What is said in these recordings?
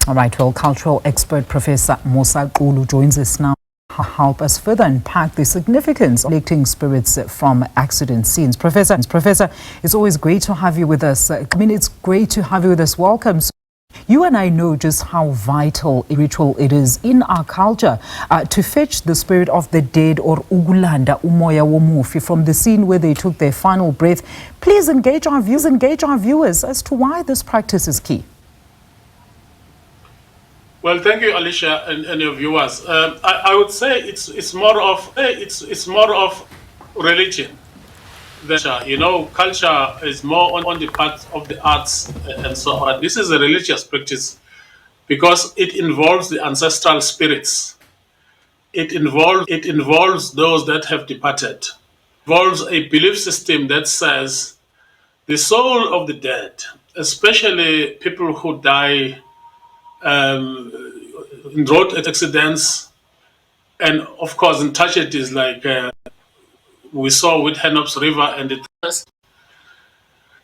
All right, well, cultural expert Professor Musa Xulu joins us now to help us further unpack the significance of lifting spirits from accident scenes. Professor, it's always great to have you with us. It's great to have you with us. Welcome. So you and I know just how vital a ritual it is in our culture to fetch the spirit of the dead or ukulanda umoya womufi from the scene where they took their final breath. Please engage our viewers as to why this practice is key. Well, thank you, Alicia, and your viewers. I would say it's more of religion. Culture is more on the part of the arts and so on. This is a religious practice because it involves the ancestral spirits. It involves those that have departed. It involves a belief system that says the soul of the dead, especially people who die in road accidents, and of course in tragedies like we saw with Henop's River and the rest.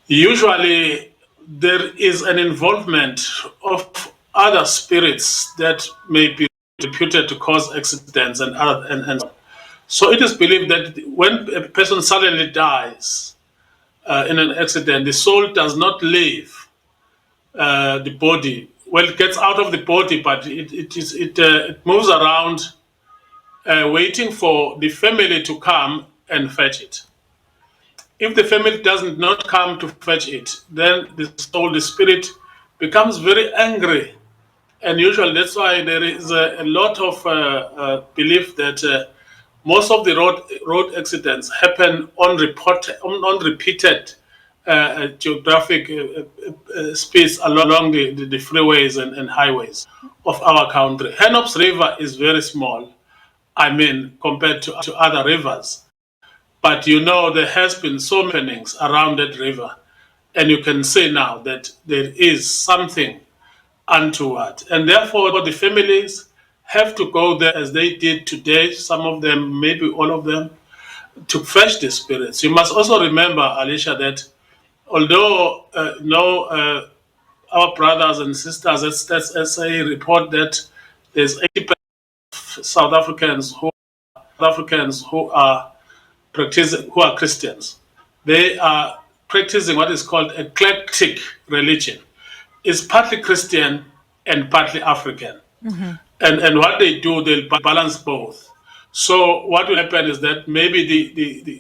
Usually there is an involvement of other spirits that may be reputed to cause accidents and so it is believed that when a person suddenly dies in an accident, the soul does not leave the body. Well, it gets out of the body, but it moves around, waiting for the family to come and fetch it. If the family does not come to fetch it, then the soul, the spirit, becomes very angry, and usually that's why there is a lot of belief that most of the road accidents happen on repeated geographic space along the freeways and highways of our country. Henop's River is very small, compared to other rivers. But there has been so many happenings around that river. And you can say now that there is something untoward. And therefore, the families have to go there as they did today, some of them, maybe all of them, to fetch the spirits. You must also remember, Alicia, that although our brothers and sisters, let's say, report that there's 80% of South Africans who are Christians. They are practicing what is called eclectic religion. It's partly Christian and partly African. Mm-hmm. And what they do, they'll balance both. So what will happen is that maybe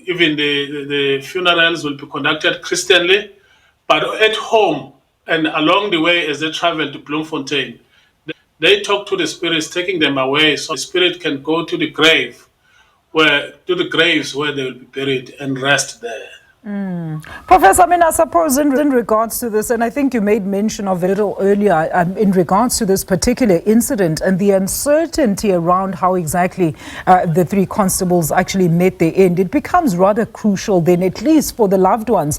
even the funerals will be conducted Christianly, but at home and along the way as they travel to Bloemfontein, they talk to the spirits, taking them away so the spirit can go to the graves where they will be buried and rest there. Professor, I suppose in regards to this, and I think you made mention of it a little earlier, in regards to this particular incident and the uncertainty around how exactly the three constables actually met their end, it becomes rather crucial then, at least for the loved ones,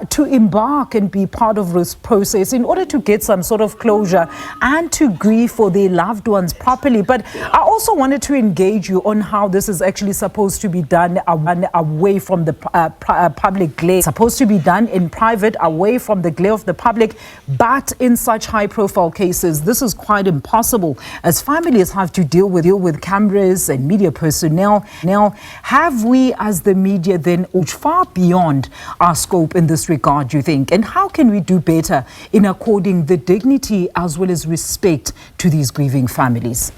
to embark and be part of this process in order to get some sort of closure and to grieve for their loved ones properly. But I also wanted to engage you on how this is actually supposed to be done away from the public glare. Supposed to be done in private, away from the glare of the public, but in such high profile cases this is quite impossible as families have to deal with cameras and media personnel. Now, have we as the media then far beyond our scope in this regard, you think, and how can we do better in according the dignity as well as respect to these grieving families?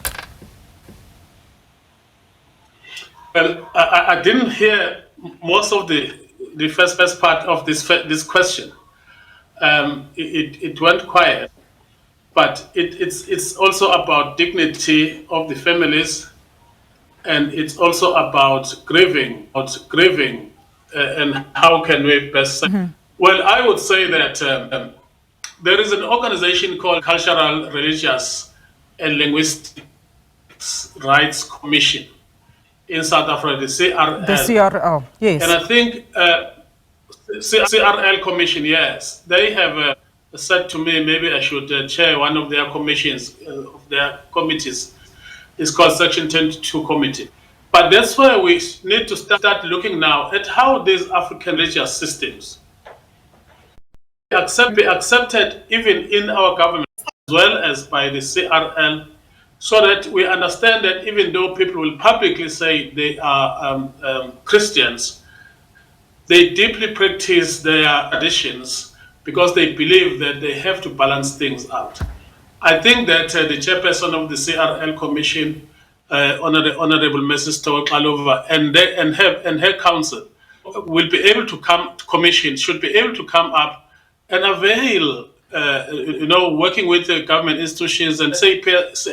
Well, I didn't hear most of the first part of this question. It went quiet, but it's also about dignity of the families, and it's also about grieving, and how can we best. Mm-hmm. Well, I would say that there is an organization called Cultural, Religious, and Linguistic Rights Commission in South Africa, the CRL. The CRL, yes. And I think CRL Commission, yes, they have said to me maybe I should chair one of their commissions, of their committees. It's called Section 22 Committee. But that's where we need to start looking now at how these African religious systems be accepted even in our government. well as by the CRL, so that we understand that even though people will publicly say they are Christians, they deeply practice their traditions because they believe that they have to balance things out. I think that the chairperson of the CRL Commission, Honorable Mrs. Tokalova, and her council will be able to should be able to come up and avail, working with the government institutions, and SAPS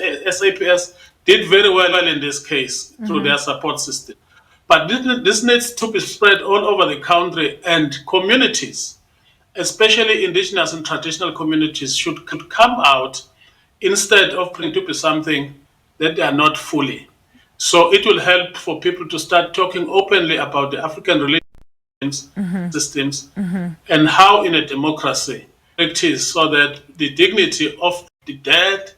did very well in this case through their support system. But this needs to be spread all over the country, and communities, especially indigenous and traditional communities, could come out instead of pretending to be something that they are not fully. So it will help for people to start talking openly about the African relations systems and how in a democracy it is, so that the dignity of the dead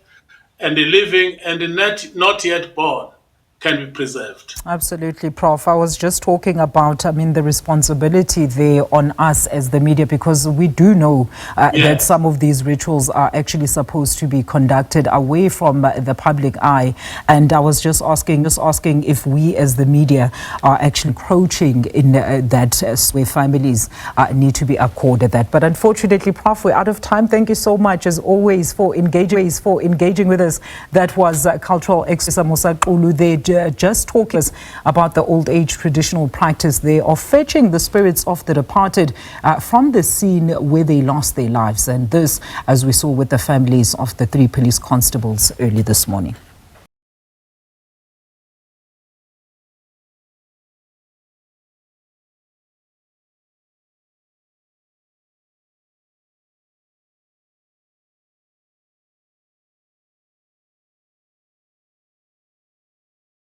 and the living and the not yet born can be preserved. Absolutely, Prof. I was just talking about, the responsibility there on us as the media, because we do know that some of these rituals are actually supposed to be conducted away from the public eye. And I was just asking if we as the media are actually encroaching in that where families need to be accorded that. But unfortunately, Prof, we're out of time. Thank you so much, as always, for engaging with us. That was cultural expert Musa Xulu. They just talking about the old age traditional practice there of fetching the spirits of the departed from the scene where they lost their lives. And this, as we saw with the families of the 3 police constables early this morning.